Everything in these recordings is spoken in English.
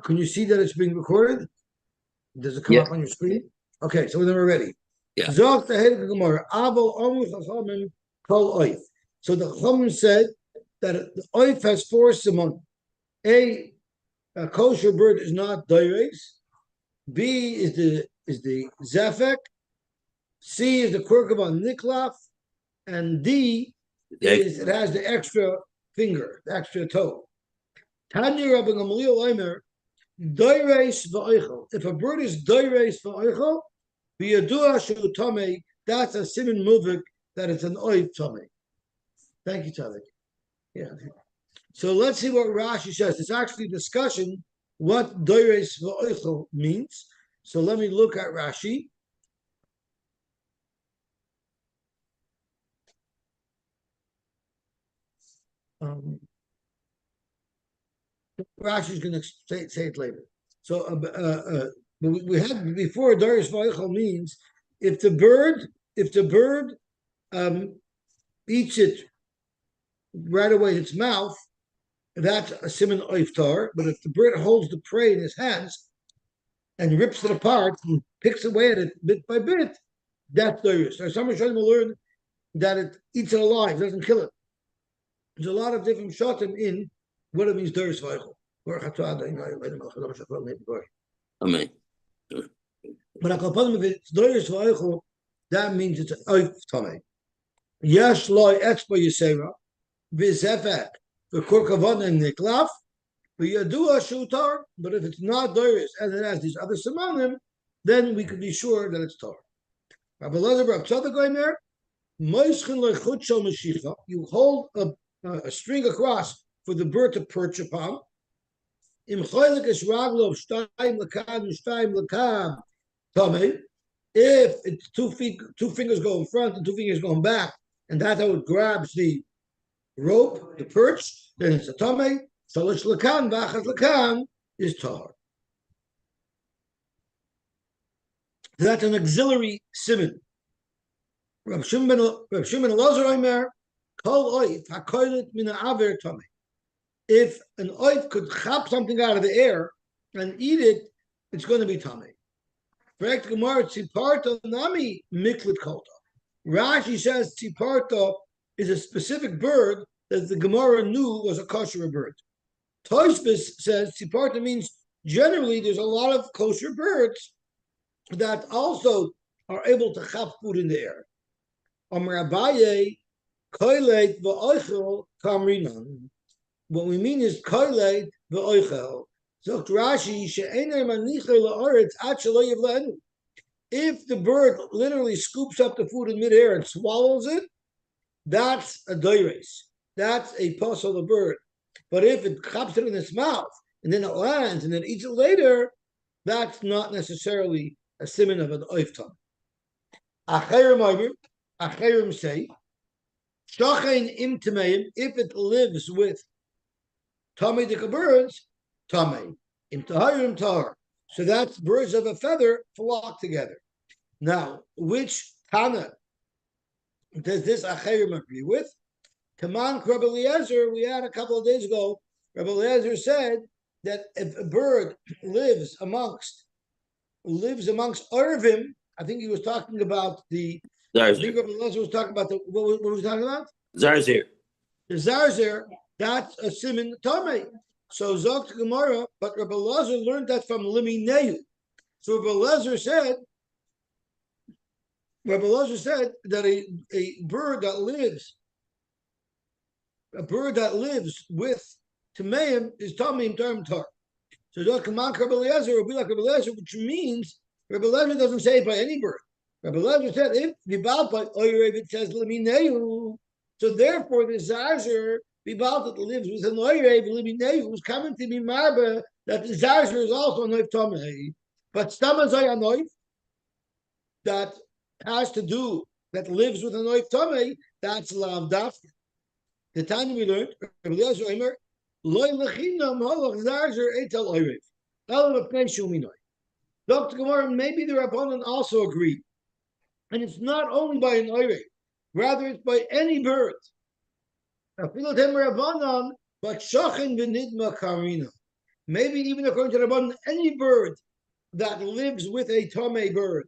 Can you see that it's being recorded? Does it come Yeah, up on your screen? Okay, so then we're ready. yeah. Zog the head of the Gemara, Abel Omu Chachamim Kol Oif. So the Chachamim said that the Oif has four simon. A kosher bird is not doires. B is the zefek. C is the kurkavan niklaf, and D Yeah. is it has the extra finger, the extra toe. Tanya Rabbi Gamaliel Omer, doires va'oichel. If a bird is doires va'oichel, v'yadua shu tame, that's a simin muvik that it's an oif tame. Thank you, Talik. Yeah. So let's see what Rashi says. It's actually a discussion what doires va'oichel means. So let me look at Rashi. Um, Rashi is going to say it later. So we had before doires va'oichel means if the bird um, eats it right away in its mouth, that's a simon oiftar. But if the bird holds the prey in his hands and rips it apart and picks away at it bit by bit, that's doirish. So some Rishonim will learn that it eats it alive, doesn't kill it. There's a lot of different shotim in what it means doirish vaychel. Amen. But if it's doirish vaychel, that means it's an oif tamei. Yesh loy etzba yisera v'zefek v'kurkavan and niklaf v'yadua shutar. But if it's not doirish and it has these other simonim, then we could be sure that it's tar. Rabbi Lezer Rav Tzadok Omer, you hold a string across for the bird to perch upon. If it's 2 feet, 2 fingers go in front and 2 fingers going back, and that's how it grabs the rope, the perch, then it's a tame. Shalosh lakan, v'achas lakan is tar. That's an auxiliary simon. Rav Shimon Elazar Omer, Kol Oif hakoylet mina aver tame. If an oif could chop something out of the air and eat it, it's going to be tame. Correct Gemara, Tziparta nami miklit kolta. Rashi says Tziparta is a specific bird that the Gemara knew was a kosher bird. Tosfos says Tziparta means generally there's a lot of kosher birds that also are able to chop food in the air. Amar Abaye, koileit v'oichel kamrinan. What we mean is koileit v'oichel. So Rashi she'enei manichel la'aretz ad shelo yivlenu. If the bird literally scoops up the food in midair and swallows it, that's a doires. That's a puzzle of the bird. But if it chops it in its mouth and then it lands and then eats it later, that's not necessarily a simon of an oiftam. Acherim say, Shachain im tameim, if it lives with tamei birds, tamei. Im taharim tahar. So that's birds of a feather flock together. Now, which Tana does this Acherim agree with? Kaman Rabbi Eliezer, we had a couple of days ago, Rabbi Eliezer said that if a bird lives amongst Arvim, I think he was talking about the I think Rabbi Eliezer was talking about what was he talking about? Zarzir. The Zarzir, that's a Simin Tomei. So Zog to Gemara, but Rabbi Eliezer learned that from Limineu. So Rabbi Eliezer said that a bird that lives with Tameim is Tameim Term Tar. So Zog Kaman Rabbi Eliezer will be like Rabbi Eliezer, which means Rabbi Eliezer doesn't say it by any bird. Rabbi Eliezer said, if Vibalpa Oyrev, it says Limineu. So therefore, the Zazer, Vibalpa lives with an Oyrev, Limineu, who's coming to be Marba, that the Zazer is also a Noif Tomei. But Stamazai Anoif, that has to do, that lives with a Noif Tomei, that's Lav Daf. The time we learned, Rabbi Eliezer Omer, Loy Lechinam Holach Zazer Eitel Oyrev. Elam of Pnei Shuminoi. Dr. Gemara, maybe the Rabbanan also agreed And it's not only by an oire, rather it's by any bird. But shachin v'nidma karina. Maybe even according to Rabban, any bird that lives with a tame bird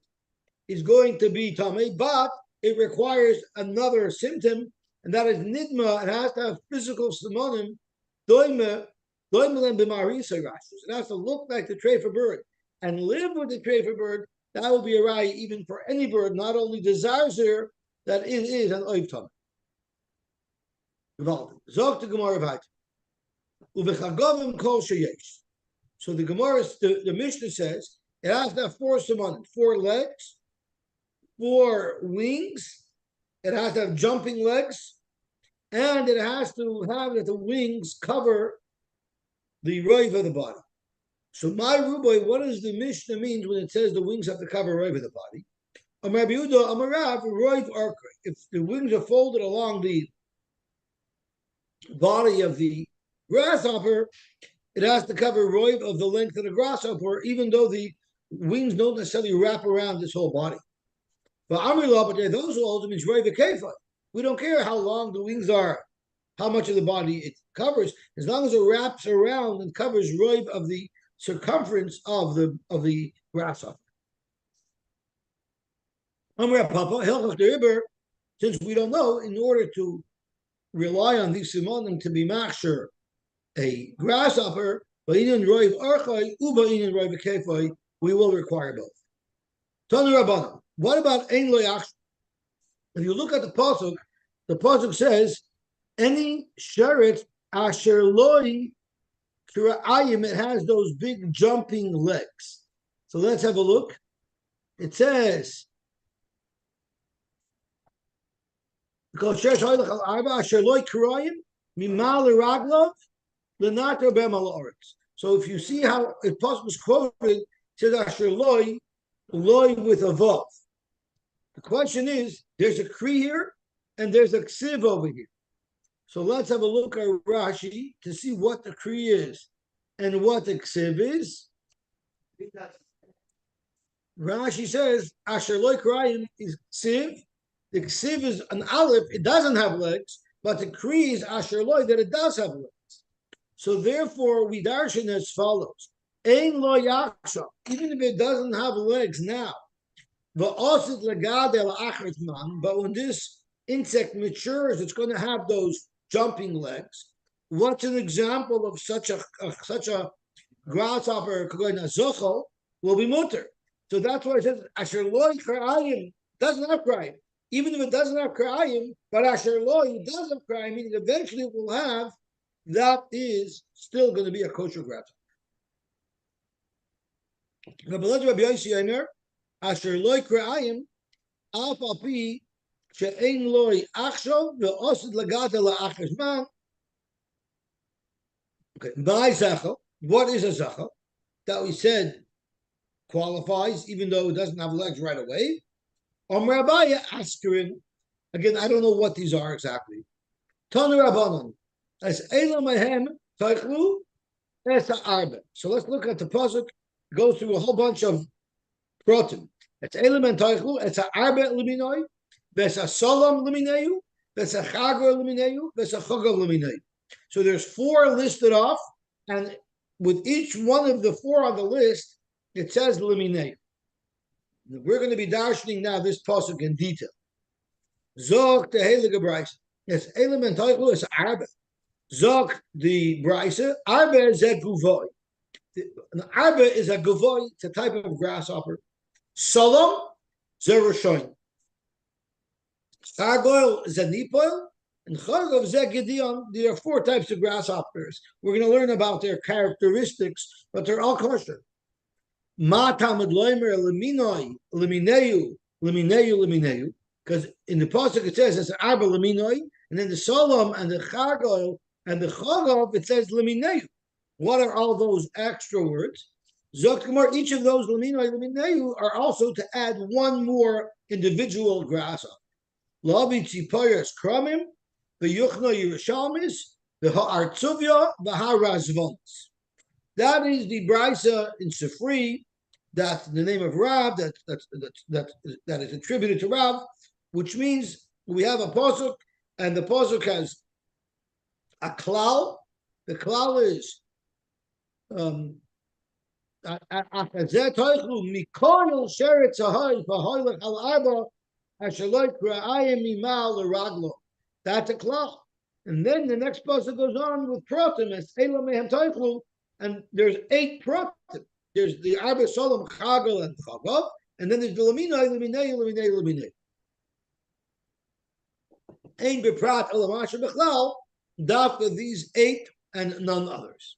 is going to be tame, but it requires another symptom, and that is nidma. It has to have physical simonim. Doime it has to look like the treifa bird and live with the treifa bird. That will be a right even for any bird, not only the zarzer, that it is an oiv tame. Zog the Gemara weiter. Uvechagovim kol sheyesh. So the Gemara, the Mishnah says, it has to have four simonim, 4 legs, 4 wings, it has to have jumping legs, and it has to have that the wings cover the roiv of the body. So my Ruboy, what does the Mishnah mean when it says the wings have to cover roiv of the body? Amar Yehuda, Amarav, roiv arka. If the wings are folded along the body of the grasshopper, it has to cover roiv of the length of the grasshopper, even though the wings don't necessarily wrap around this whole body. But those who hold it means roiv kefa. We don't care how long the wings are, how much of the body it covers, as long as it wraps around and covers roiv of the circumference of the grasshopper. Since we don't know, in order to rely on these simonim to be machsher a grasshopper, we will require both. What about ein lo yachshav? If you look at the pasuk says, any sheret asher loi kira'ayim, it has those big jumping legs. So let's have a look. It says, so if you see how it was quoted, it says asher loi with a vav. The question is, there's a kri here and there's a ksiv over here. So let's have a look at Rashi to see what the kri is and what the ksiv is. Rashi says asher loi krayim is ksiv. The ksiv is an aleph, it doesn't have legs, but the kri is asher loi, that it does have legs. So therefore, we darshan as follows. Ein lo yachshav, even if it doesn't have legs now, but when this insect matures, it's going to have those jumping legs. What's an example of such a grasshopper will be mutter? So that's why it says asher lo krayim doesn't have krayim. Even if it doesn't have krayim, but asher lo does have krayim, meaning eventually it will have. That is still going to be a kosher grasshopper. Rabbi Yosy asher lo krayim af al pi she'ein lo achshav ve'osid lagata la'achar zman. Okay, by zachal, what is a zachal? That we said qualifies, even though it doesn't have legs right away. Rabbiya Askarin. Again, I don't know what these are exactly. Tanu Rabbanon. As Elam Ahem Taichlu Esa Arbe. So let's look at the pasuk. It goes through a whole bunch of protim. It's Elam and Taichlu. Esa Arbe Liminoi. Vesa Solam Limineu. Vesa Chagor Limineu. Vesa Chagor Limineu. So there's 4 listed off, and with each one of the 4 on the list, it says Limineu. We're going to be darshaning now this pasuk in detail. Zok the heilige brayse. Yes, element title is arbe. Zok the brayse. Arbe is a guvoi. An arbe is a guvoi. It's a type of grasshopper. Solom zerushoin. Chargoil is a nipoil, and chargov zegidion. There are 4 types of grasshoppers. We're going to learn about their characteristics, but they're all kosher. Ma tamid loimer leminoi lemineu lemineu lemineu, because in the pasuk it says it's arba leminoi, and then the solom and the chargoil and the chagov it says lemineu. What are all those extra words? Zokmar, each of those leminoi lemineu are also to add one more individual grasshopper. Labi tzipayas kramim, the yuchna yerushalmis, the ha'artzuvia, the ha'razvons. That is the brisa in Sifri That's the name of Rav that is attributed to Rav, which means we have a pasuk, and the pasuk has a klal. The klal is that's the klal. And then the next pasuk goes on with pratim as Elam mehem toichlu, and there's 8 pratim. There's the Arba Solom Chagel and Chagav, and then there's the Laminai, Laminei, Laminei, Laminei. Ein beprat Elamasha Bechlal, dafka these 8 and none others.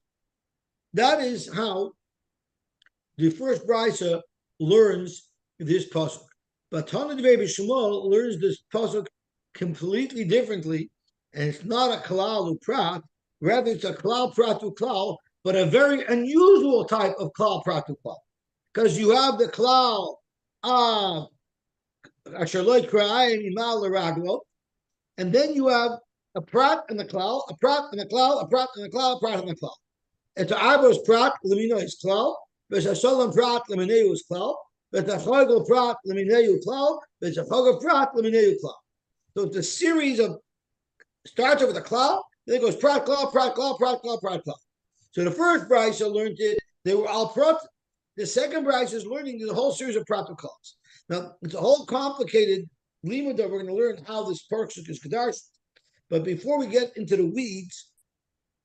That is how the first brisa learns this pasuk. But Tana Devei B'Shmuel learns this pasuk completely differently, and it's not a klal uprat, rather it's a klal prat uklal, but a very unusual type of klal prat uklal, because you have the klal of asher lo yikra'ayim imal l'raglo, and then you have a prat and a klal, a prat and a klal, a prat and a klal, a prat and a klal. It's a arbos prat lemino is klal, there's a shalom prat lemineu is klal, there's a chagel prat lemineu klal, there's a chagel prat lemineu klal. So it's a series of starts with a klal, then it goes prat klal, prat klal, prat klal, prat klal. So the first brisa learned it; they were all prat. The second brisa is learning the whole series of prat klals. Now it's a whole complicated limud that we're going to learn how this parsuk is kedarshed. But before we get into the weeds,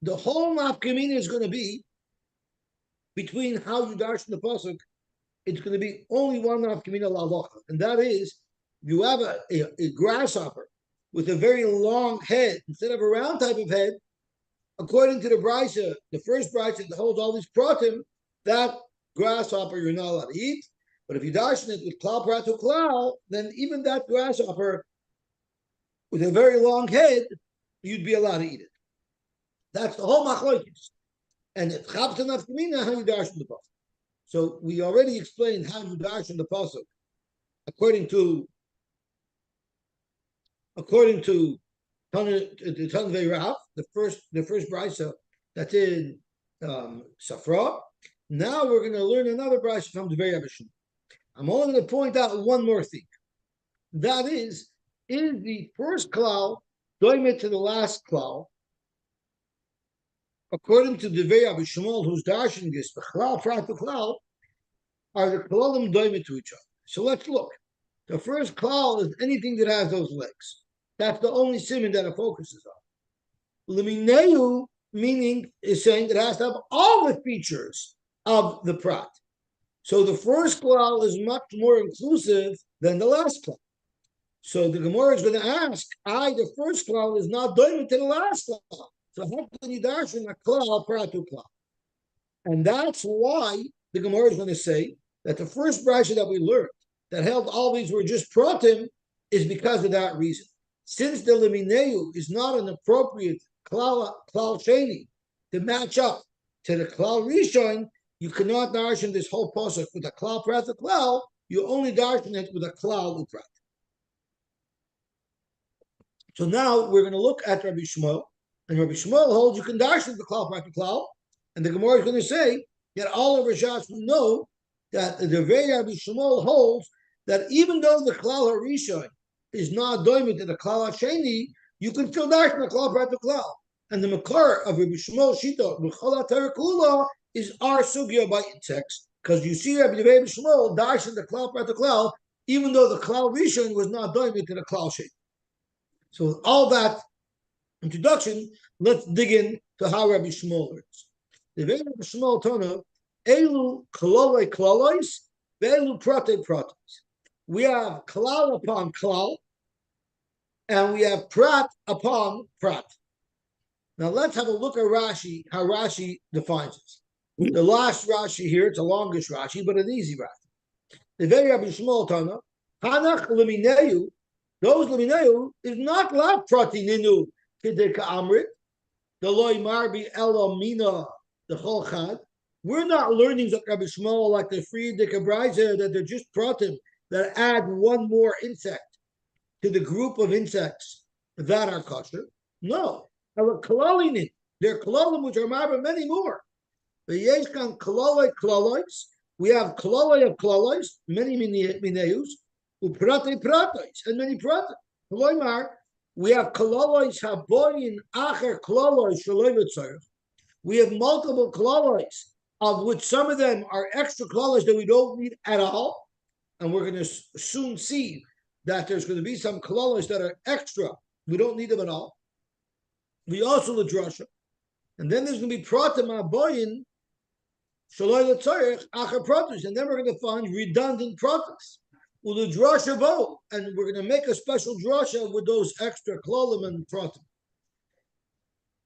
the whole nafkamina is going to be between how you darshan the pasuk. It's going to be only one nafkamina la'alocha, and that is you have a grasshopper with a very long head instead of a round type of head. According to the brisa, the first brisa that holds all these pratim, that grasshopper you're not allowed to eat. But if you darshan it with klal prat klal, then even that grasshopper with a very long head, you'd be allowed to eat it. That's the whole machlokes. And it's chavta nafkamina how you darshan the pasuk. So we already explained how you darshan the pasuk according to Tanvei Rav, the first brisa that's in Safra. Now we're going to learn another brisa from Dvei Abishim. I'm only going to point out one more thing. That is the first klal doimet to the last klal, according to Dvei Abishim, who's darshan this b'chlal prat klal, are the klalim doimet to each other. So let's look. The first klal is anything that has those legs. That's the only siman that it focuses on. Limineu, meaning, is saying it has to have all the features of the prat. So the first klal is much more inclusive than the last klal. So the Gemara is going to ask, the first klal is not doimit to the last klal. So how can you darshan a klal prat to klal? And that's why the Gemara is going to say that the first brisa that we learned that held all these were just pratim is because of that reason. Since the limineu is not an appropriate klal sheni to match up to the klal rishon, you cannot darshan this whole pasuk with a klal prat a klal. You only darshan it with a klal uprat. So now we're going to look at Rabbi Shmuel, and Rabbi Shmuel holds you can darshan the klal prat a klal, and the Gemara is going to say that all of Rishas know that the Rabbi Shmuel holds that even though the klal rishon is not doimit to the klal sheni, you can still darshan the klal prat klal. And the makar of Rabbi Shmuel Shita b'chol ha'terakula is our sugya by text, because you see Rabbi Shmuel darshan the klal prat klal, even though the klal rishon was not doimit to the klal sheni. So with all that introduction, let's dig in to how Rabbi Shmuel learns. The Rabbi Shmuel Tana elu klaloi klalois, ve'elu prate prates. We have klal upon klal, and we have prat upon prat. Now let's have a look at Rashi, how Rashi defines it. The last Rashi here, it's a longish Rashi, but an easy Rashi. The very Rabbi Shmuel Tana, Hanach lemineu, those lemineu is not la prati ninu kideka amrit, the loy marbi elamina, the chol chad. We're not learning that Rabbi Shmuel like the Friedrich Brisa that they're just pratim that add one more insect to the group of insects that are kosher. No, they're kalalim which are marba many more. The yeshkan kalaloi kalalois We have klalai of klalais, many mineus, uprate pratais, and many pratais. We have klalais haboyin acher klalais shaloy. We have multiple klalais, of which some of them are extra klalais that we don't need at all, and we're going to soon see that there's going to be some klalais that are extra. We don't need them at all. We also the drasha, and then there's going to be pratim haboyin shaloi letzarech acher pratis, and then we're going to find redundant pratis. Ulu drasha bo, and we're going to make a special drasha with those extra klalim and pratim.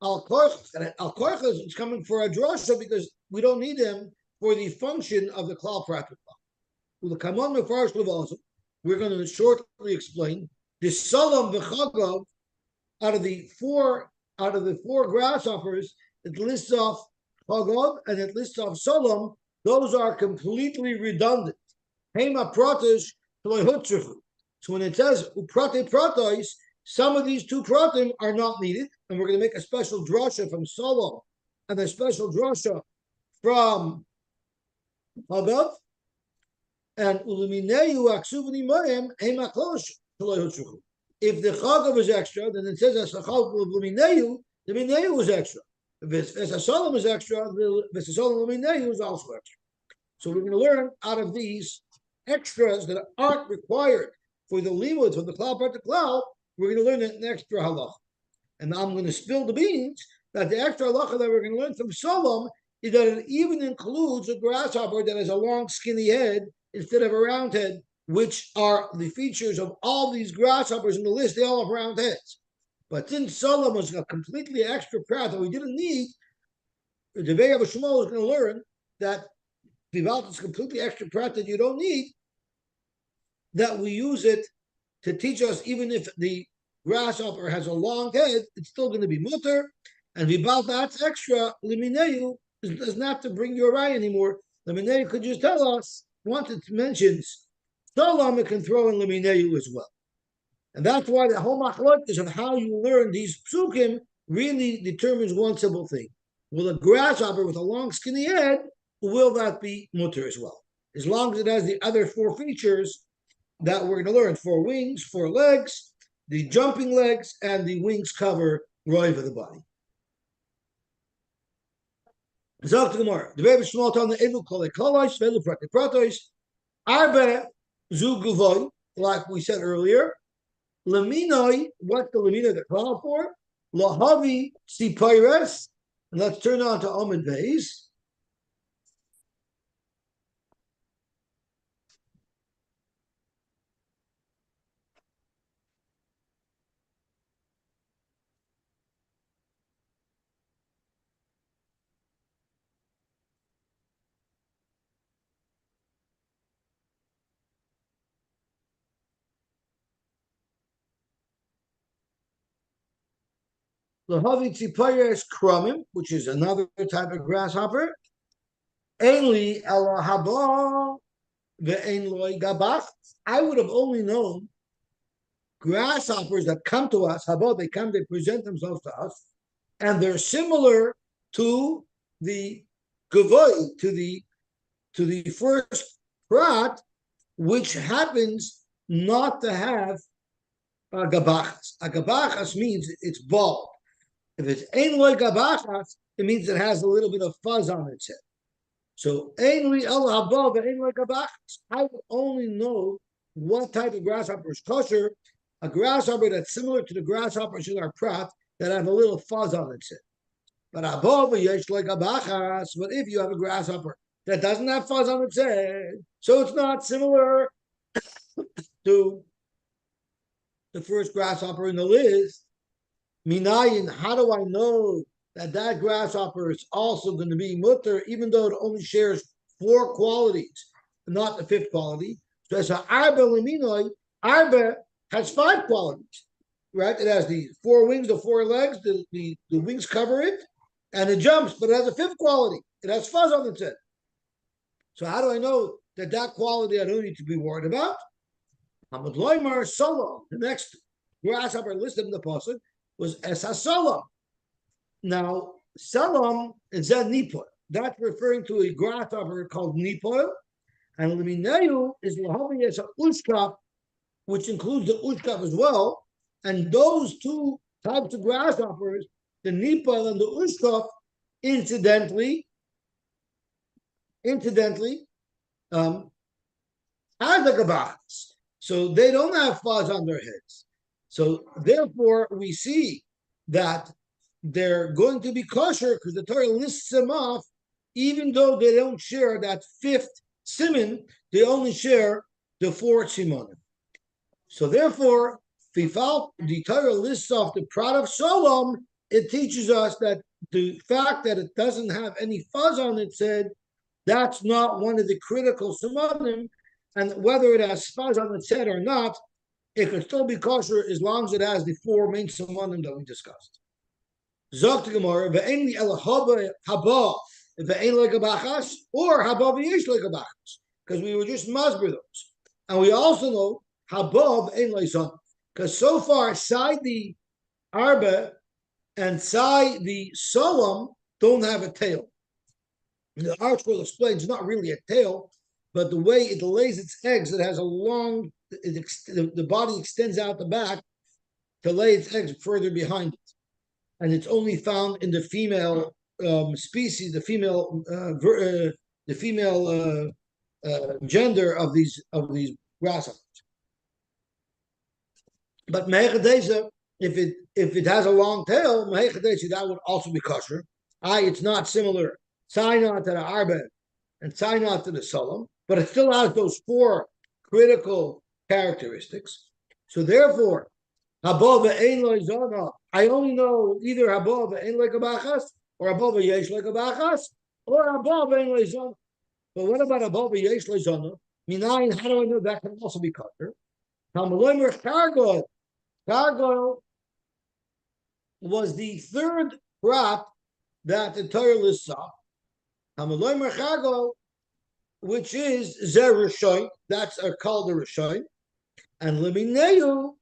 Al korchas is coming for a drasha because we don't need them for the function of the klal pratim. Ulu kamon mefarish levasim. We're going to shortly explain the salam v'chagav out of the four grasshoppers. It lists off Chagav and it lists off Solom. Those are completely redundant. Hema pratish. So when it says uprate pratais, some of these two pratim are not needed, and we're going to make a special drasha from Solom and a special drasha from Chagav. And ulumineu aksuvani moem hema klosh. If the Chagav is extra, then it says as the Chagav ulumineu, the mineu is extra. If a Solom is extra, the Solom mineu is also extra. So we're going to learn out of these extras that aren't required for the limud from the cloud part to cloud. We're going to learn an extra halacha, and now I'm going to spill the beans that the extra halacha that we're going to learn from Solom is that it even includes a grasshopper that has a long, skinny head instead of a round head, which are the features of all these grasshoppers in the list. They all have round heads. But since Solom was a completely extra prat that we didn't need, the Vei of Shmuel is going to learn that Vivaldi is completely extra prat that you don't need, that we use it to teach us even if the grasshopper has a long head, it's still going to be mutter. And Vivaldi, that's extra. Limineu doesn't have to bring you a rye anymore. Limineu could just tell us, once it mentions Solom, it can throw in Limineu as well. And that's why the whole machlokes of how you learn these psukim really determines one simple thing. Will a grasshopper with a long skinny head, will that be mutter as well? As long as it has the other four features that we're going to learn: 4 wings, 4 legs, the jumping legs, and the wings cover roiv of the body. Zok to Gemara. The baby small town the evil kol ekolosh velu pratos arbe zuguvoy, like we said earlier. Laminoi, what the lamina they're called for? Lahavi sipires. And let's turn on to Amid Beis. Lahavi sipires krumim, which is another type of grasshopper. Ainli elahaba ve'ain loy gabach. I would have only known grasshoppers that come to us, haba, they come, they present themselves to us, and they're similar to the gavoy, to the first prat, which happens not to have a gabachas. A gabachas means it's bald. If it's ein loy gabachas, it means it has a little bit of fuzz on its head. So ein li el haba ve'ein loy gabachas. I would only know what type of grasshopper is kosher. A grasshopper that's similar to the grasshoppers in our prat that have a little fuzz on its head. But above yesh like a bachas. But if you have a grasshopper that doesn't have fuzz on its head, so it's not similar to the first grasshopper in the list. Minayin, how do I know that that grasshopper is also going to be mutter, even though it only shares 4 qualities, not the 5th quality? So it's a arba liminoi. Arba has 5 qualities, right? It has the 4 wings, the 4 legs, the wings cover it, and it jumps, but it has a 5th quality. It has fuzz on its head. So how do I know that that quality I don't need to be worried about? Hamad Loimar Solom, the next grasshopper listed in the pasuk was Esa Solom. Now, Solom is a Nipoil. That's referring to a grasshopper called Nipoil, And Limineu is Lahavi as a Ushkaf, which includes the Ushkaf as well. And those two types of grasshoppers, the Nipal and the Ushkaf, incidentally, um, have the Gabachas. So they don't have fuzz on their heads. So therefore, we see that they're going to be kosher because the Torah lists them off, even though they don't share that fifth siman, they only share the fourth simanim. So therefore, the Torah lists off the Prat of Shalom, it teaches us that the fact that it doesn't have any fuzz on it said that's not one of the critical simanim, and whether it has fuzz on its head or not, it can still be kosher as long as it has the four main simanim that we discussed. Zok the Gemara, ve'en li el haba ve'en like a bachas, or haba v'yesh like a bachas, because we were just masber those, and we also know haba ve'en like son, because so far side the arba and side the solam don't have a tail. The article explains not really a tail, but the way it lays its eggs, it has a long, the body extends out the back to lay its eggs further behind it. And it's only found in the female species, the female gender of these grasshoppers. But mehechadeza, if it has a long tail, mehechadeza, that would also be kosher. It's not similar. Sinai to the arba and Sinai to the solam, but it still has those four critical characteristics. So therefore, Habova ein lo zona. I only know either Habova ein like a bachas, or Habova yesh like a bachas, or Habova ein lo zona. But what about Habova yesh lo zona? Minayin, how do I know that can also be kosher? Hamaloimer Cargo. Cargo was the third crop that the Torah lists off. Hamaloimer Cargo, which is Zer Rishoin, that's called the Rishoin, and Limineu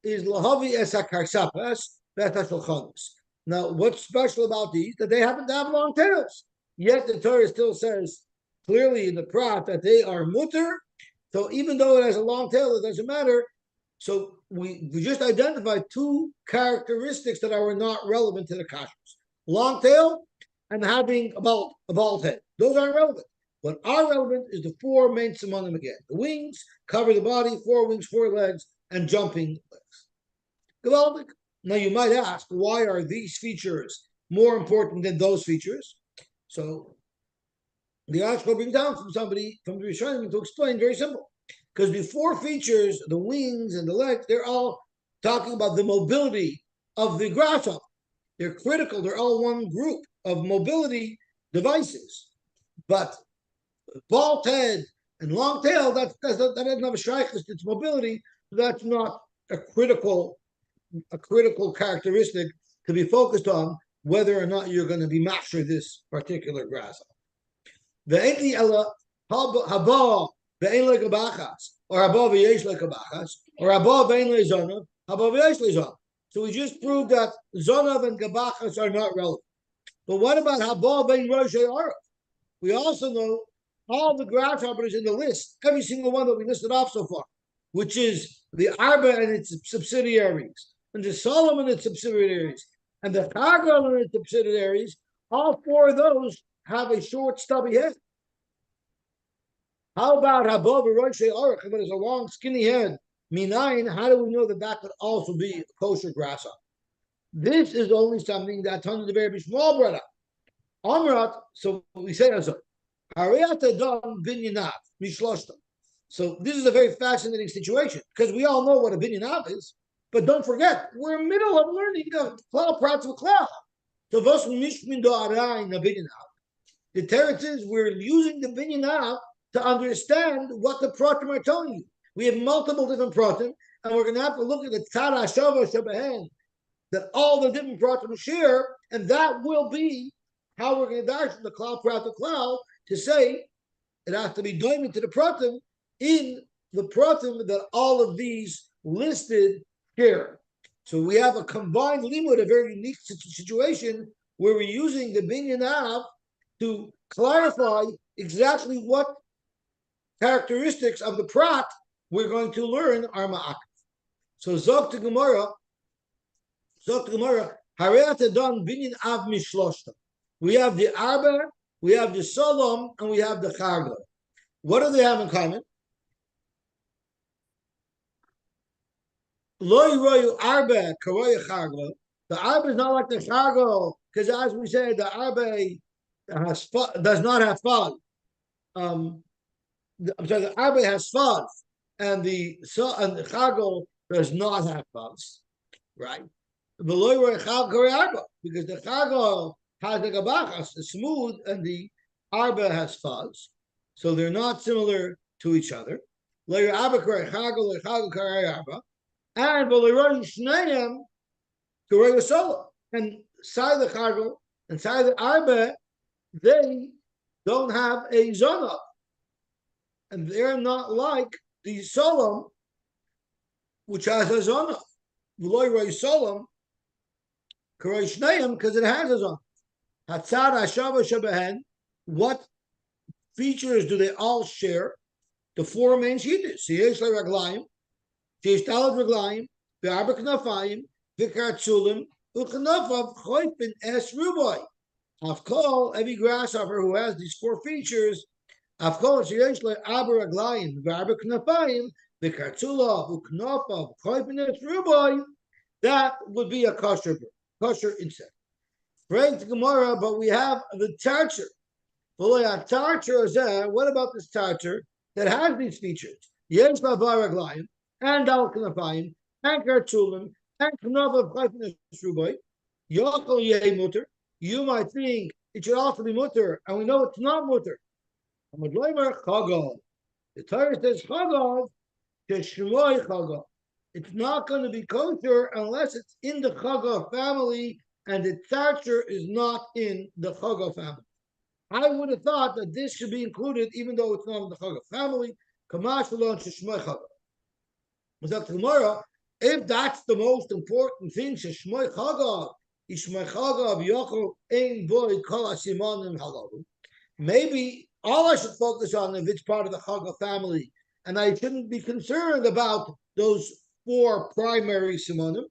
is Lahavi es HaKarsapas Betashulchanos. Now, what's special about these? That they happen to have long tails. Yet the Torah still says clearly in the Prat that they are mutter. So even though it has a long tail, it doesn't matter. So we just identified two characteristics that are not relevant to the kashrus: long tail and having a bald head. Those aren't relevant. What are relevant is the four main simanim again. The wings cover the body, four wings, four legs, and jumping legs. Now you might ask, why are these features more important than those features? So the article brings down from somebody from the Rishonim to explain very simple. Because the four features, the wings and the legs, they're all talking about the mobility of the grasshopper. They're critical. They're all one group of mobility devices. But bald head and long tail, that doesn't have a shaykhus, it's mobility. That's not a critical characteristic to be focused on whether or not you're going to be master this particular grasshopper. The enti ela haba ve'en like a bachas, or haba ve'yesh like a bachas, or haba ve'en le'zonav, haba ve'yesh le'zonav. So we just proved that zonav and gabachas are not relevant. But what about haba ve'en roshei arav? We also know all the grasshoppers in the list, every single one that we listed off so far, which is the arba and its subsidiaries, and the Solomon and its subsidiaries, and the Chagal and its subsidiaries, all four of those have a short, stubby head. How about Habov Roshei Aruch, if it has a long, skinny head? Minayin, how do we know that that could also be a kosher grasshopper? This is only something that's under the very small brother. Amrat, so we say as so this is a very fascinating situation because we all know what a binyan is, but don't forget we're in the middle of learning the klal prats of klal. So the teretz is we're using the binyan to understand what the pratim are telling you. We have multiple different pratim, and we're going to have to look at the tzara shava shabahen that all the different pratim share, and that will be how we're going to dash the klal prat of klal to say it has to be doimid to the pratim in the pratim that all of these listed here. So we have a combined limud, a very unique situation where we're using the binyan av to clarify exactly what characteristics of the prat we're going to learn are ma'ak. So Zok to Gemara, Harayat Don Binyan Av Mishloshta. We have the Arba, we have the Solom, and we have the Charga. What do they have in common? Lo Yiroyu Arba Karoya Charga. The Arba is not like the Charga, because as we say, the Arba does not have fun. I'm sorry, the Arba has fun, and the Charga does not have fun, right? Because the Chago has the Gabachas, the smooth, and the Arba has fuzz. So they're not similar to each other. And and side the Chago and side the Arba, they don't have a Zona. And they're not like the Solom, which has a Zona. Solom, because it has a zon. Hatzad hashava shebehen. What features do they all share? The four main shitas. Sheyesh le'raglayim, sheyesh talad raglayim, ve'arba knafayim, v'kar Chullin, u'knafav choypin es ruboy. Afkol, every grasshopper who has these four features, afkol sheyesh le'arba raglayim, ve'arba knafayim, v'kar Chullin, u'knafav choypin es ruboy. That would be a kosher insect. Right, Gemara, but we have the tarcher. What about this tarcher that has these features? Yes, Bavaraglayim, and Dalkanafayim, and Karchulim, and Knov of Chayfin Shruboy, Yokol Yeh Mutter. You might think it should also be Mutter, and we know it's not Mutter. The Torah says Chagov, Shmoy Chagov. It's not going to be kosher unless it's in the Chaga family and the Thatcher is not in the Chaga family. I would have thought that this should be included even though it's not in the Chaga family. If that's the most important thing, maybe all I should focus on if it's part of the Chaga family, and I shouldn't be concerned about those four primary simonim.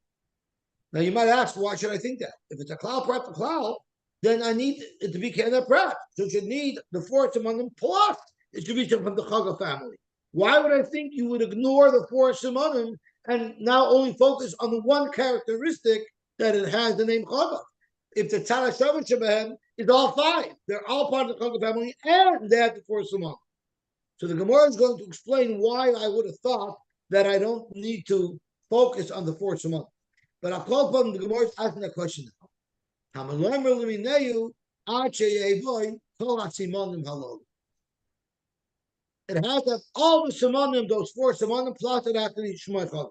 Now you might ask, why should I think that? If it's a klal prat to klal, then I need it to be kena prat. So it should need the four simonim plus it should be from the Chaga family. Why would I think you would ignore the four simonim and now only focus on the one characteristic that it has the name Chaga? If the Tzara Shavan Shebehem is all five, they're all part of the Chaga family and they have the four simonim. So the Gemara is going to explain why I would have thought that I don't need to focus on the four simonim. But I'll call upon the Gemara is asking that question now. It has to have all the simonim, those four simonim, plus it has to be Shmoi Chaga.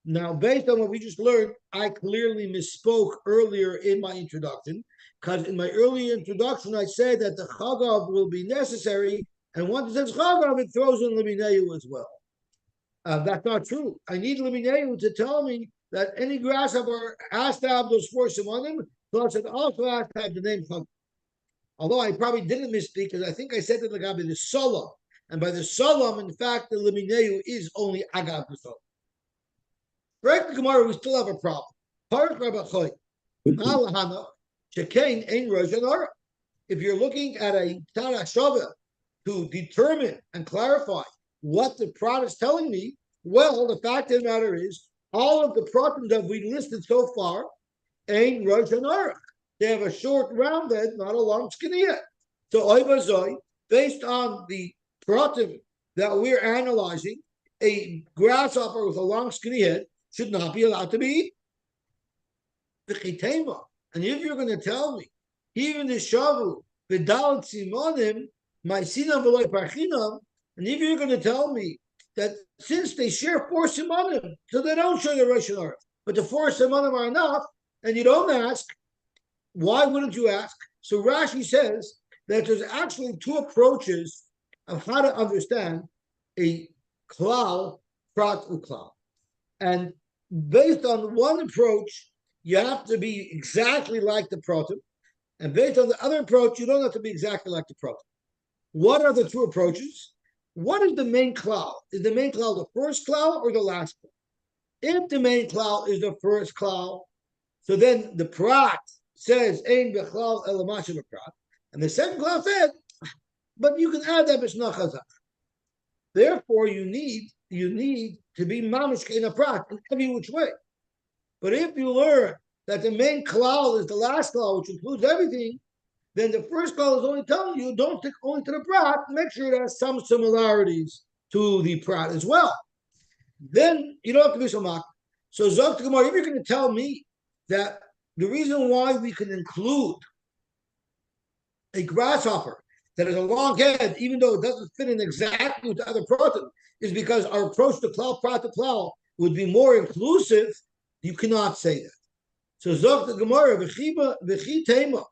Now, based on what we just learned, I clearly misspoke earlier in my introduction, because in my earlier introduction, I said that the Chagav will be necessary, and once it says Chagav, it throws in Limineu as well. That's not true. I need Limineu to tell me that any grasshopper has to have those four simonim, plus it also has to have the name Chagav. Although I probably didn't misspeak, because I think I said that Lagabi the Solom, and by the Solom, in fact, the Limineu is only Agav the Solom. Right, the Gemara, we still have a problem. If you're looking at a Tarashava to determine and clarify what the prat is telling me, well, the fact of the matter is, all of the pratim that we listed so far ain't Rosh Hashanah. They have a short round head, not a long skinny head. So, Oivazoi, based on the pratim that we're analyzing, a grasshopper with a long skinny head should not be allowed to be eaten. And if you're going to tell me, even the shavu, the dalit simonim, my sinam v'loy parchinam, and if you're going to tell me that since they share four simonim, so they don't show the Rosh Hashanah, but the four simonim are enough, and you don't ask, why wouldn't you ask? So Rashi says that there's actually two approaches of how to understand a klal, prat uklal. And based on one approach, you have to be exactly like the pratim. And based on the other approach, you don't have to be exactly like the pratim. What are the two approaches? what is the main cloud? Is the main cloud the first cloud or the last cloud? If the main cloud is the first cloud, so then the prat says ein bechlal elamasha prat, and the second cloud says, but you can add that b'shnachazah. Therefore, you need to be mamish in a prat in every which way. But if you learn that the main klal is the last klal, which includes everything, then the first klal is only telling you don't stick only to the prat. Make sure it has some similarities to the prat as well. Then you don't have to be so mock. So Zok Gemara, if you're going to tell me that the reason why we can include a grasshopper that has a long head, even though it doesn't fit in exactly with the other protein, is because our approach to klal prat to klal would be more inclusive. You cannot say that. So Zok the Gemara, v'chi tema,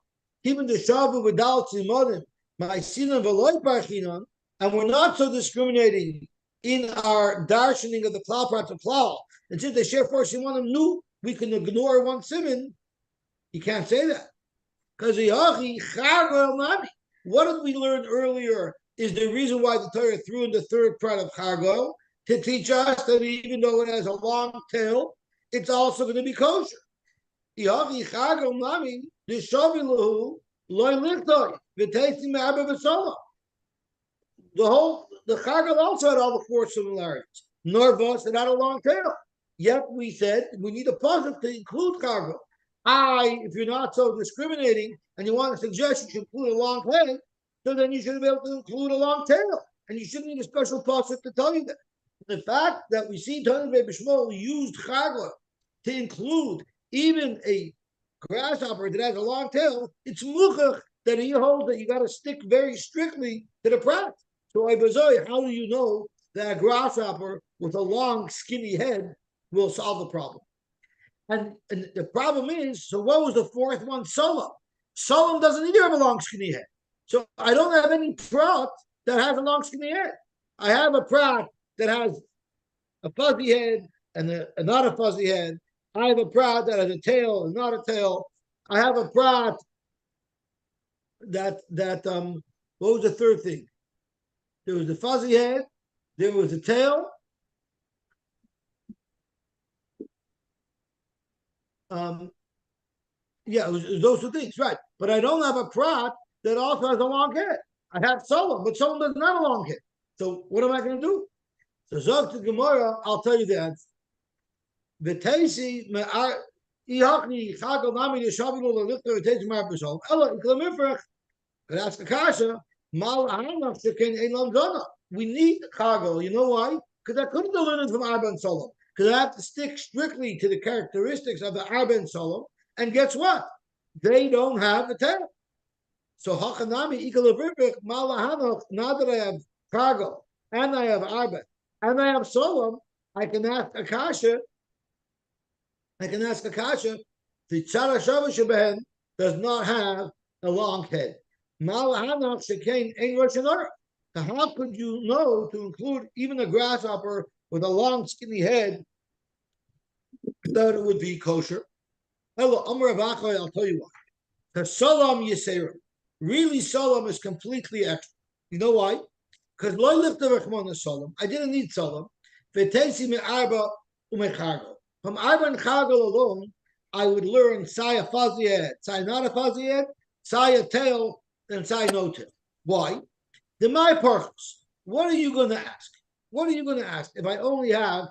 even the shavu v'dal tzimonim, ma'isinan v'loy parchinan, and we're not so discriminating in our darshaning of the klal prat to klal. And since they share 4 simanim new, we can ignore 1 siman. You can't say that. Because what did we learn earlier is the reason why the Torah threw in the third part of Chargo, to teach us that even though it has a long tail, it's also going to be kosher. The Chargo also had all the 4 similarities. Norvos had a long tail. Yet we said we need a puzzle to include Chargo. If you're not so discriminating and you want to suggest you should include a long head, so then you should be able to include a long tail. And you shouldn't need a special pasuk to tell you that. The fact that we see Tony Bishmol used Chagla to include even a grasshopper that has a long tail, it's muchach that he holds that you got to stick very strictly to the prat. So how do you know that a grasshopper with a long, skinny head will solve the problem? And the problem is, so what was the 4th one? Solom. Solom doesn't either have a long, skinny head. So I don't have any prat that has a long, skinny head. I have a prat that has a fuzzy head and not a fuzzy head. I have a prat that has a tail and not a tail. I have a prat that what was the third thing? There was the fuzzy head, there was the tail. Yeah, it was those 2 things, right? But I don't have a prat that also has a long head. I have Solom, but Solom doesn't have a long head. So what am I going to do? So Zok to Gemara, I'll tell you that. V'teisi me'ar ihachni chagol nami yeshavinu l'lichter v'teisi me'ar b'sholom. Ella iklamifrach v'ask akasha mal ahanach sheken ein lam zona. We need chagol. You know why? Because I couldn't learn it from Arba and Solom. Because I have to stick strictly to the characteristics of the Arba and Solom. And guess what? They don't have the tail. So Hachanami Ikalavirvik Malahanoch, now that I have Cargo and I have Arba and I have Solom, I can ask Akasha. The Tzara Shavashabehen does not have a long head. Malahanoch Shekain Ein Roshanara. How could you know to include even a grasshopper with a long, skinny head that it would be kosher? Hello, Amar Avachai, I'll tell you why. Because Salam Yisera, really Salam is completely extra. You know why? Because Lo Lifta Rechmona Salam, I didn't need Salam. V'teisi me Arba umechargo. From Arba and Chargo alone, I would learn Sai a fuzzy head, Sai not a fuzzy head, Sai a tail, and Sai no tail. Why? The my purpose. What are you going to ask? What are you going to ask if I only had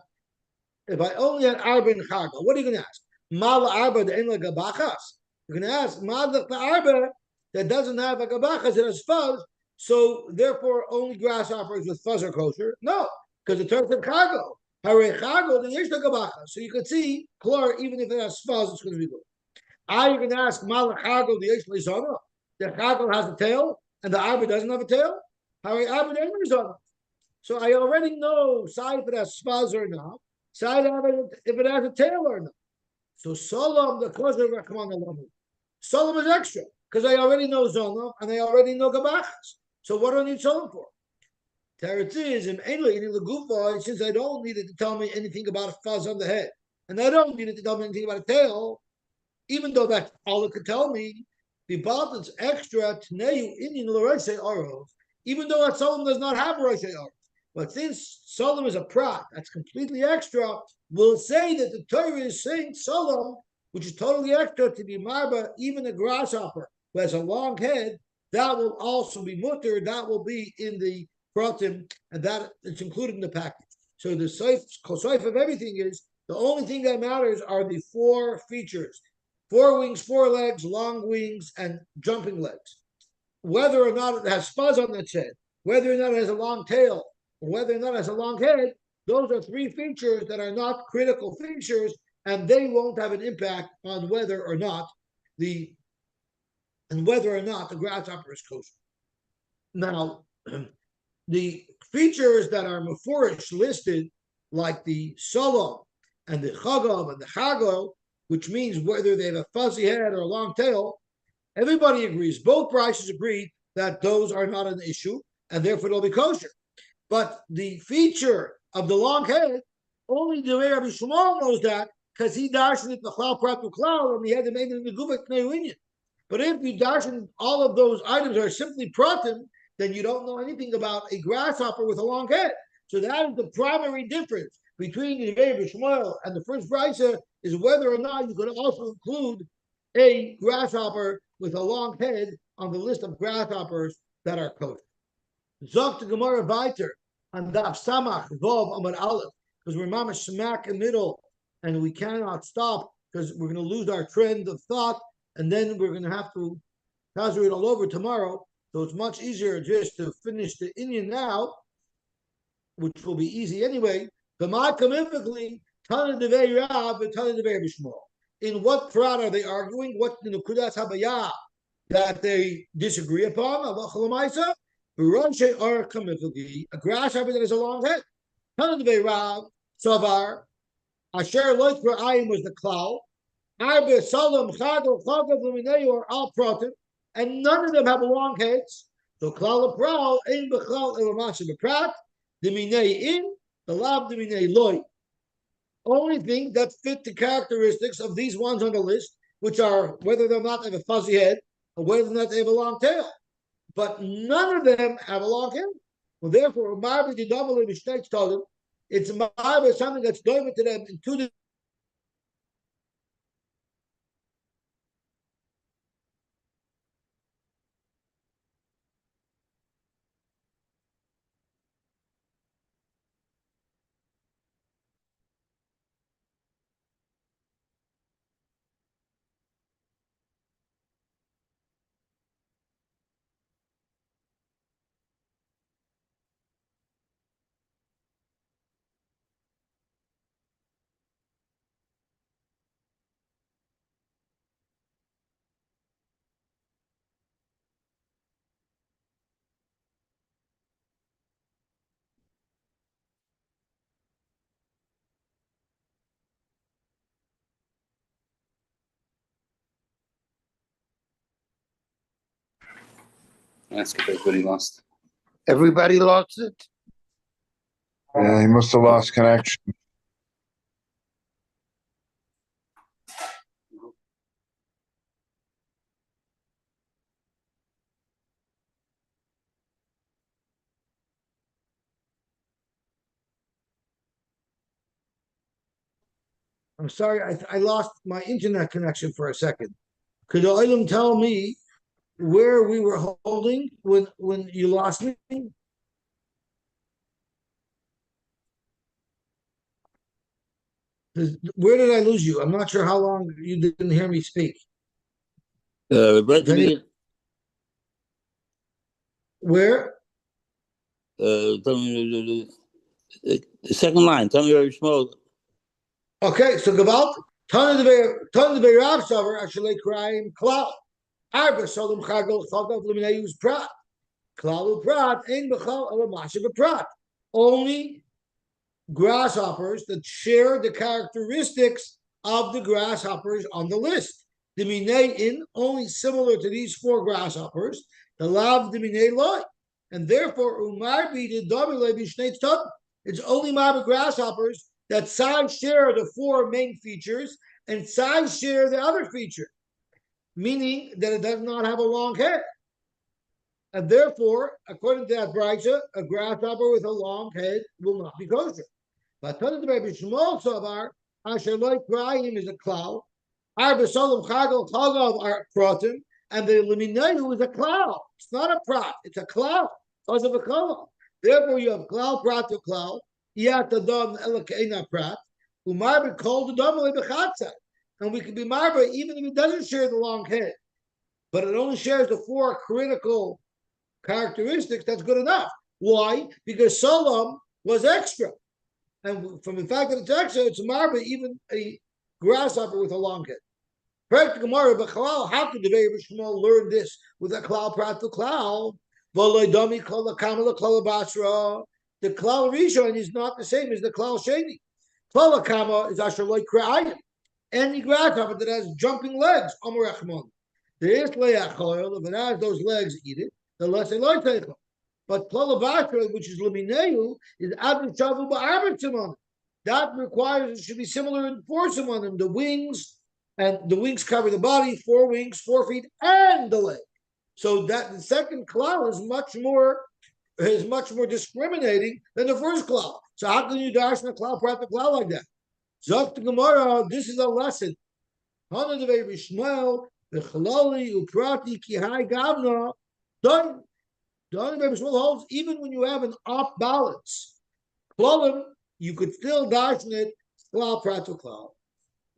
Arba and Chargo? What are you going to ask? Mal Arba the Enla Gabachas. You're going to ask Mal the Arba that doesn't have a Gabachas, it has fuzz, so therefore only grasshoppers with fuzz are kosher. No, because the Torah said Chargo. Hare Chargo, then there's the Gabachas. So you can see, Klor, even if it has fuzz, it's going to be good. You're going to ask Mal Chargo the Yesh Lezona. The Chargo has a tail, and the Arba doesn't have a tail. Hare Arba the Enla Lezona. So I already know side if it has fuzz or not, side if it has a tail or not. So Solom, the cause of Rahman Alamu. Solom is extra because I already know Zonov and I already know Gabachas. So what do I need Solom for? Teretz is since I don't need it to tell me anything about a fuzz on the head, and I don't need it to tell me anything about a tail, even though that's all it could tell me. The Baltan's extra Tneyu Indian L'Roshei Arov, even though that Solom does not have Roshei Arov. But since Solom is a prat, that's completely extra, we'll say that the Torah is saying Solom, which is totally extra, to be marba, even a grasshopper who has a long head, that will also be mutter, that will be in the pratim, and that it's included in the package. So the soif of everything is, the only thing that matters are the four features: four wings, four legs, long wings, and jumping legs. Whether or not it has fuzz on its head, whether or not it has a long tail, or whether or not it has a long head, those are three features that are not critical features, and they won't have an impact on whether or not the grasshopper is kosher. Now, the features that are mafurish listed, like the solom and the chagav and the chagol, which means whether they have a fuzzy head or a long tail, everybody agrees. Both prices agree that those are not an issue, and therefore they'll be kosher. But the feature of the long head, only the way Rabbi Shmuel knows that, because he darshan it the cloud prat cloud, and he had to make it in the gubak ne'union. But if you darshan all of those items are simply pratim, then you don't know anything about a grasshopper with a long head. So that is the primary difference between the Rabbi Shmuel and the first brisa, is whether or not you could also include a grasshopper with a long head on the list of grasshoppers that are kosher. Zok to Gemara Viter on Daf Samach Vov Amar Aleph, because we're mamash smack in the middle, and we cannot stop because we're going to lose our trend of thought, and then we're going to have to Tazir it all over tomorrow. So it's much easier just to finish the Indian now, which will be easy anyway. B'ma'kamivically, Tana Devei Rav and Tana Devei B'Shmuel. In what prat are they arguing? What the Nukudas Habayah that they disagree upon? A grasshopper that has a long head. Tana Devei Rav, Savar, Asher Loit for Ayim was the cloud. Arbe, Solom, Chagol, Chagol, Lumineu are all pratim, and none of them have long heads. So klal pral ein b'chal elamash b'prat, the minei in, the lav the minei loy. Only thing that fit the characteristics of these ones on the list, which are whether or not they have a fuzzy head or whether or not they have a long tail. But none of them have a long head. Well, therefore, it's something that's doing to them in two. That's good. Everybody lost. Everybody lost it. Yeah, he must have lost connection. I'm sorry, I lost my internet connection for a second. Could the item tell me where we were holding when you lost me? Where did I lose you? I'm not sure how long you didn't hear me speak. Where? The second line. Tell me where you smoke. Okay, so Gavalt, ton of the Rav Savar actually crying cloud. Arba Solom Chagol Chagol Luminayus Prat. Klalu Prat, Ein Bechal Alamasha Prat. Only grasshoppers that share the characteristics of the grasshoppers on the list. The Minei in, only similar to these four grasshoppers, the Lav the Minei Loi. And therefore, Umar be the Domile Bishneit Tut. It's only Marba grasshoppers that side share the four main features and side share the other feature, meaning that it does not have a long head. And therefore, according to that brayta, a grasshopper with a long head will not be kosher. But according to Rabbi Shmuel Savar, Asher Loi Krayim is a cloud. Arba Solom Chagol Chagov are protim, and the Liminayu is a cloud. It's not a prat, it's a cloud. Because of a cloud. Therefore, you have cloud, prat to cloud. Yat Adon Elakaina prat. Umarba called the Dom Bechatza. And we can be marba even if it doesn't share the long head. But it only shares the four critical characteristics. That's good enough. Why? Because Solom was extra. And from the fact that it's extra, it's marba even a grasshopper with a long head. Practical Gemara, but how could the Rebbe Shmuel learn this with a cloud, prat to cloud? The cloud rishon is not the same as the cloud sheni. Cloud kama is asher loy kra'ayim. Any grasshopper that has jumping legs, Amar Rachman. There is le'achoil, if it has those legs, eat it. The less they like it. But cloud which is lumineu, is adu shavu ba'arbatzimon. That requires it should be similar in forcing on them. The wings. And the wings cover the body, 4 wings, 4 feet, and the leg. So that the second claw is much more discriminating than the first claw. So how can you dash the claw, prat the claw like that? Zok the Gemara, this is a lesson. Hana de Shmuel, the Chalali, Uprati, Kihai Gavna. Done. Done. Shmuel holds even when you have an off balance, klalim, you could still dash it claw, prat to claw.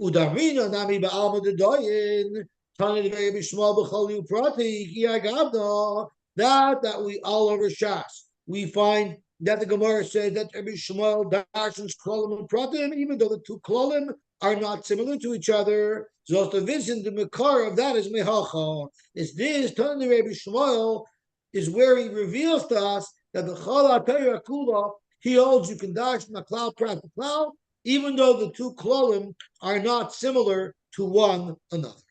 Udarmina nami ba'alma dedoyin. Tani de Shmuel b'chali uprati Kihai Gavna. That we all over Shas. We find that the Gemara says that Rabbi Shmuel dashens klolim and pratim, even though the two klolim are not similar to each other. So the vision, the makar of that is mehacha. It's this Tani Rabbi Shmuel is where he reveals to us that the chala Torah kula he holds you can dash from a cloud prat to cloud, even though the two klolim are not similar to one another.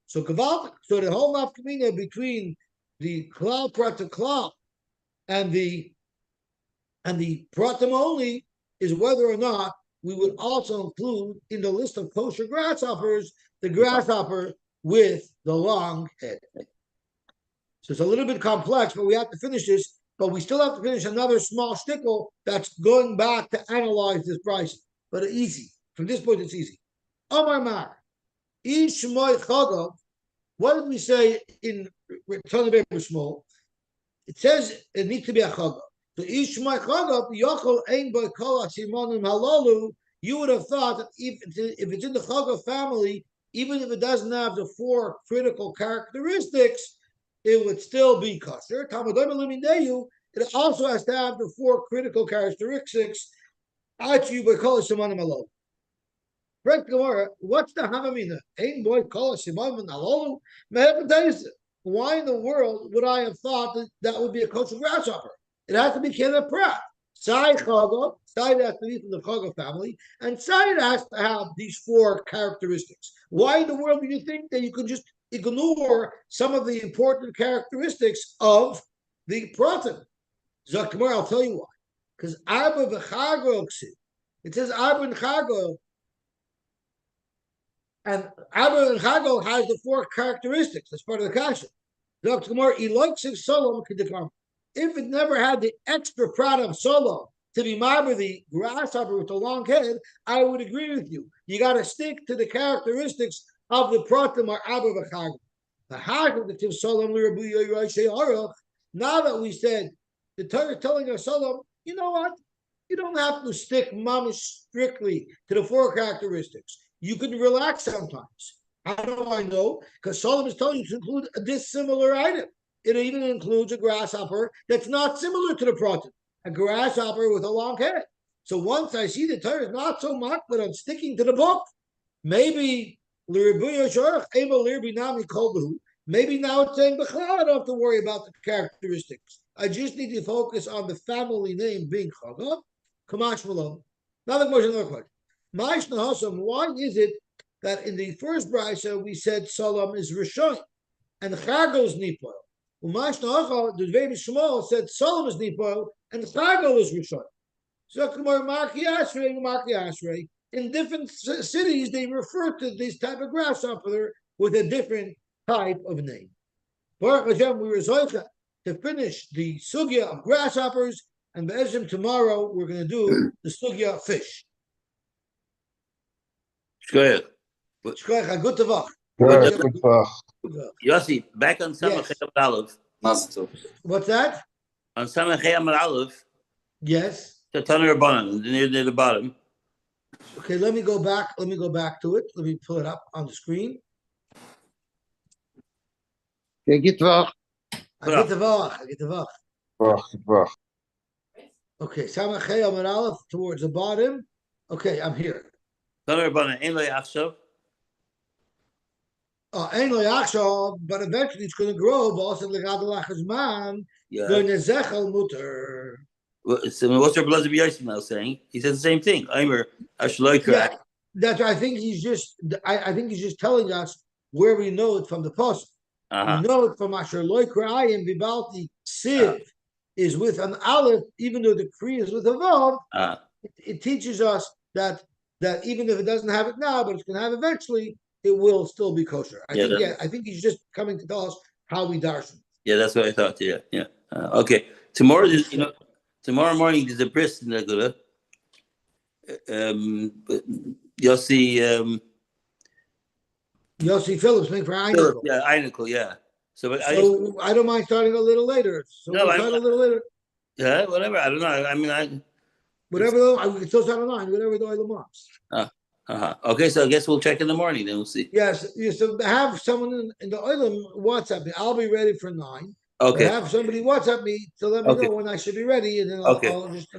So Kaval, so the whole nafkamina between the cloud prat to cloud and the pratim only is whether or not we would also include in the list of kosher grasshoppers the grasshopper with the long head. So it's a little bit complex, but we have to finish this. But we still have to finish another small shtickle that's going back to analyze this price. But it's easy. From this point, it's easy. Omar Mar, Ishmoy Chagav. What did we say in Return of Shmuel? It says it needs to be a Chagav. So Ishmoy Chagav, Yochel Ein Boy Kol Simonim Halalu. You would have thought that if it's in the Chagav family, even if it doesn't have the 4 critical characteristics, it would still be kosher. It also has to have the 4 critical characteristics. What's the Havamina? Why in the world would I have thought that would be a kosher grasshopper? It has to be Kenneth Pratt. Side Chaga, Side has to be from the Chaga family, and Side has to have these 4 characteristics. Why in the world do you think that you could just ignore some of the important characteristics of the pratim? Zakmar, I'll tell you why. Because Arba v'Chago, it says Arba and Chago, and Arba and Chago has the 4 characteristics. That's part of the kasha. Zakmar, Eloiksiv Solom Kedikam. If it never had the extra prat of Solom to be marba the grasshopper with the long head, I would agree with you. You got to stick to the characteristics of the pratim or Abba v'Chago. The Hagel the Tiv Solom l'Rabuya Yosy Aruch. Now that we said the Torah is telling us Solom, you know what? You don't have to stick mamish strictly to the 4 characteristics. You can relax sometimes. How do I know? Because Solom is telling you to include a dissimilar item. It even includes a grasshopper that's not similar to the pratim, a grasshopper with a long head. So once I see the Torah is not so much, but I'm sticking to the book, maybe maybe now it's saying, I don't have to worry about the characteristics. I just need to focus on the family name being Chagav. Kamash Malone. Another question. Why is it that in the first brisa we said Salam is Rishon and Chago is Nipo? The Rebbe Shmuel said Salam is Nipo and Chago is Rishon. So Marki Ashrei. In different cities, they refer to this type of grasshopper with a different type of name. Baruch Hashem, we were zoicha to finish the sugya of grasshoppers, and be'ezim tomorrow we're going to do the sugya of fish. Shkoyach. Shkoyach, good tavach. Good, good talk. Yossi, back on Samach Yes. Aleph. What's that? On Samach Aleph, Yes. the Tanur Rabbanan, near the bottom. Okay, let me go back. Let me go back to it. Let me pull it up on the screen. Yeah, get well. I get the Good, good. Okay, Samachei Amar Aleph towards the bottom. Okay, I'm here. Tanur Rabbanan, Ein Lo Yachshav. Ein lo yachshav, but eventually it's going to grow. Ba'asad legad lachazman, v'nezechel muter. So what's Rabbi Yosy now saying? He said the same thing. Eimer Ashloikra. Yeah, that's. I think he's just. I think he's just telling us where we know it from the pasuk. We know it from Asher Loikra Ayim Vibalti Siv is with an aleph, even though the Kri is with a vav. It teaches us that even if it doesn't have it now, but it's going to have eventually, it will still be kosher. I think he's just coming to tell us how we darshan. Yeah, that's what I thought. Yeah. Okay. Tomorrow, tomorrow morning there's a bris in the Gula. Yosy. Yosy Phillips, make for Einikel. Yeah, Einikel, yeah. So I don't mind starting a little later. So we'll start a little later. Yeah, whatever. I don't know. I mean, whatever though, I can still start online, whatever the oil wants. Okay, so I guess we'll check in the morning, then we'll see. Yes, so have someone in the oil WhatsApp me. I'll be ready for 9. Okay. But have somebody WhatsApp me to let me know when I should be ready, and then I'll just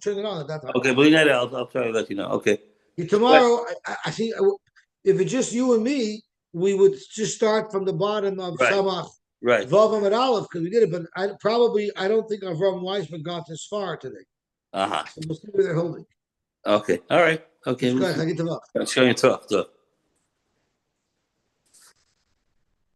turn it on at that time. Okay, believe that I'll try to let you know. Okay. Tomorrow, I see. If it's just you and me, we would just start from the bottom of Samach, Vav Amud Aleph, because we did it. But I don't think Avram Weisman got this far today. So we'll see where they're holding. Okay. All right. Okay. Let's go. Let's go.